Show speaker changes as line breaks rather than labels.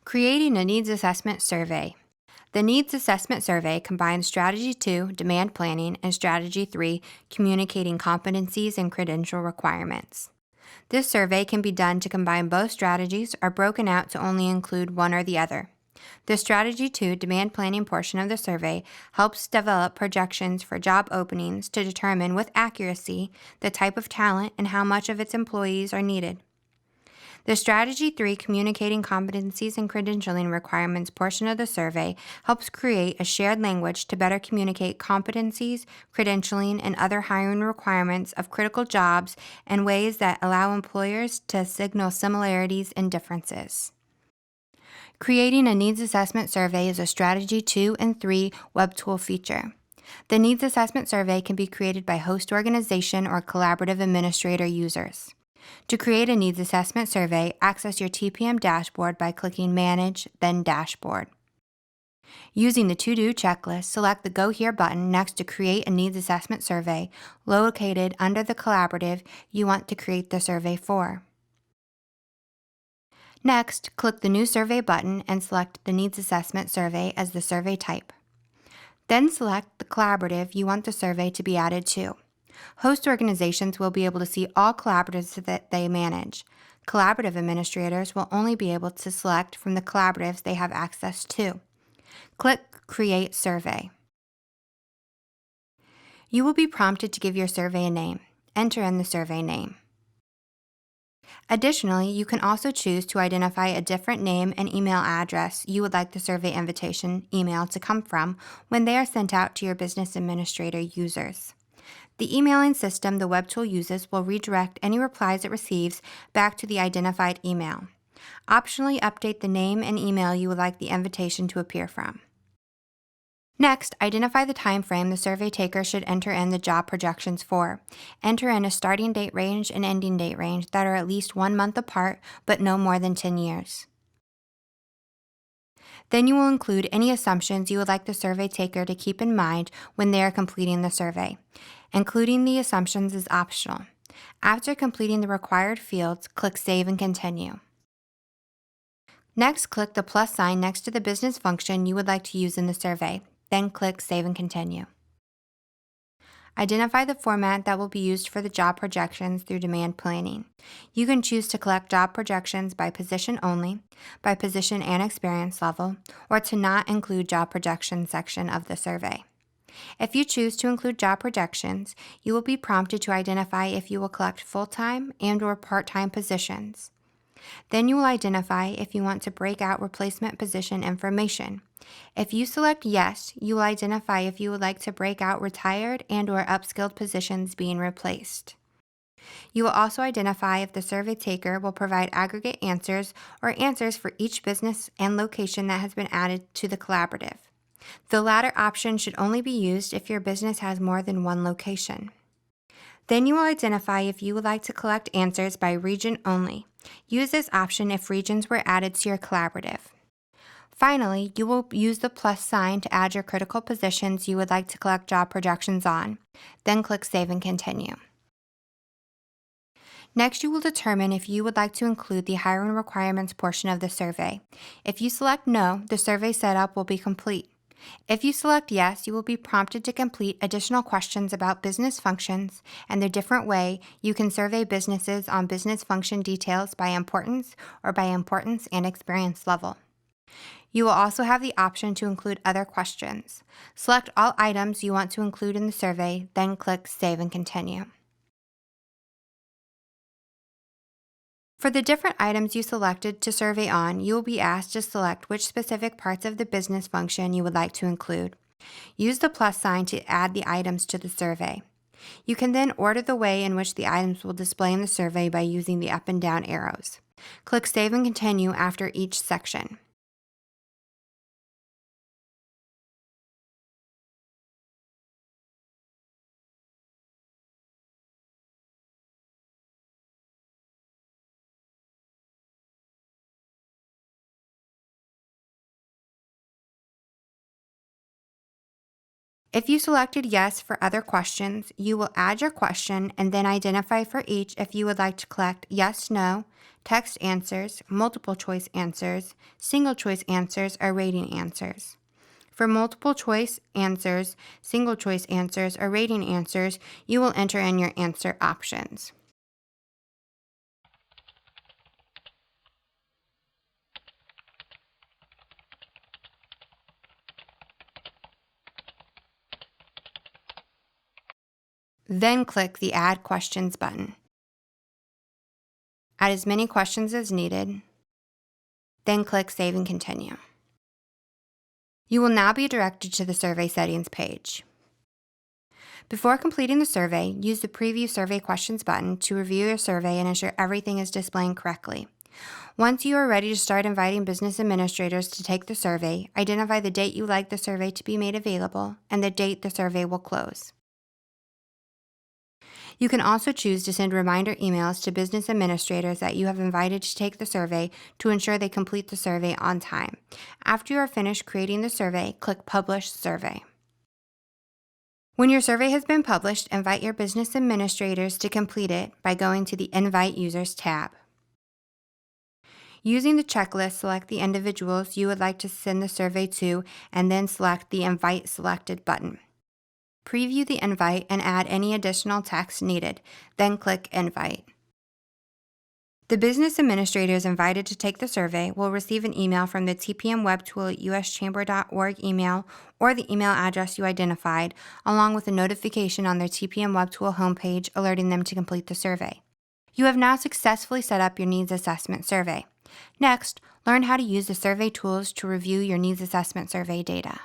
Creating a needs assessment survey. The needs assessment survey combines Strategy 2, demand planning, and Strategy 3, communicating competencies and credential requirements. This survey can be done to combine both strategies or broken out to only include one or the other. The Strategy 2 demand planning portion of the survey helps develop projections for job openings to determine with accuracy the type of talent and how much of its employees are needed. The Strategy 3 Communicating Competencies and Credentialing Requirements portion of the survey helps create a shared language to better communicate competencies, credentialing, and other hiring requirements of critical jobs in ways that allow employers to signal similarities and differences. Creating a needs assessment survey is a Strategy 2 and 3 web tool feature. The needs assessment survey can be created by host organization or collaborative administrator users. To create a needs assessment survey, access your TPM dashboard by clicking Manage, then Dashboard. Using the To-Do checklist, select the Go Here button next to Create a Needs Assessment Survey, located under the collaborative you want to create the survey for. Next, click the New Survey button and select the Needs Assessment Survey as the survey type. Then select the collaborative you want the survey to be added to. Host organizations will be able to see all collaboratives that they manage. Collaborative administrators will only be able to select from the collaboratives they have access to. Click Create Survey. You will be prompted to give your survey a name. Enter in the survey name. Additionally, you can also choose to identify a different name and email address you would like the survey invitation email to come from when they are sent out to your business administrator users. The emailing system the web tool uses will redirect any replies it receives back to the identified email. Optionally update the name and email you would like the invitation to appear from. Next, identify the time frame the survey taker should enter in the job projections for. Enter in a starting date range and ending date range that are at least 1 month apart but no more than 10 years. Then you will include any assumptions you would like the survey taker to keep in mind when they are completing the survey. Including the assumptions is optional. After completing the required fields, click Save and Continue. Next, click the plus sign next to the business function you would like to use in the survey. Then click Save and Continue. Identify the format that will be used for the job projections through demand planning. You can choose to collect job projections by position only, by position and experience level, or to not include job projection section of the survey. If you choose to include job projections, you will be prompted to identify if you will collect full-time and/or part-time positions. Then you will identify if you want to break out replacement position information. If you select Yes, you will identify if you would like to break out retired and/or upskilled positions being replaced. You will also identify if the survey taker will provide aggregate answers or answers for each business and location that has been added to the collaborative. The latter option should only be used if your business has more than one location. Then you will identify if you would like to collect answers by region only. Use this option if regions were added to your collaborative. Finally, you will use the plus sign to add your critical positions you would like to collect job projections on. Then click Save and Continue. Next, you will determine if you would like to include the hiring requirements portion of the survey. If you select No, the survey setup will be complete. If you select Yes, you will be prompted to complete additional questions about business functions and the different way you can survey businesses on business function details by importance or by importance and experience level. You will also have the option to include other questions. Select all items you want to include in the survey, then click Save and Continue. For the different items you selected to survey on, you will be asked to select which specific parts of the business function you would like to include. Use the plus sign to add the items to the survey. You can then order the way in which the items will display in the survey by using the up and down arrows. Click Save and Continue after each section. If you selected Yes for other questions, you will add your question and then identify for each if you would like to collect Yes, No, text answers, multiple choice answers, single choice answers, or rating answers. For multiple choice answers, single choice answers, or rating answers, you will enter in your answer options. Then click the Add Questions button. Add as many questions as needed, then click Save and Continue. You will now be directed to the survey settings page. Before completing the survey, use the Preview Survey Questions button to review your survey and ensure everything is displaying correctly. Once you are ready to start inviting business administrators to take the survey, identify the date you would like the survey to be made available and the date the survey will close. You can also choose to send reminder emails to business administrators that you have invited to take the survey to ensure they complete the survey on time. After you are finished creating the survey, click Publish Survey. When your survey has been published, invite your business administrators to complete it by going to the Invite Users tab. Using the checklist, select the individuals you would like to send the survey to and then select the Invite Selected button. Preview the invite and add any additional text needed, then click Invite. The business administrators invited to take the survey will receive an email from the TPM web tool at uschamber.org email or the email address you identified, along with a notification on their TPM web tool homepage alerting them to complete the survey. You have now successfully set up your needs assessment survey. Next, learn how to use the survey tools to review your needs assessment survey data.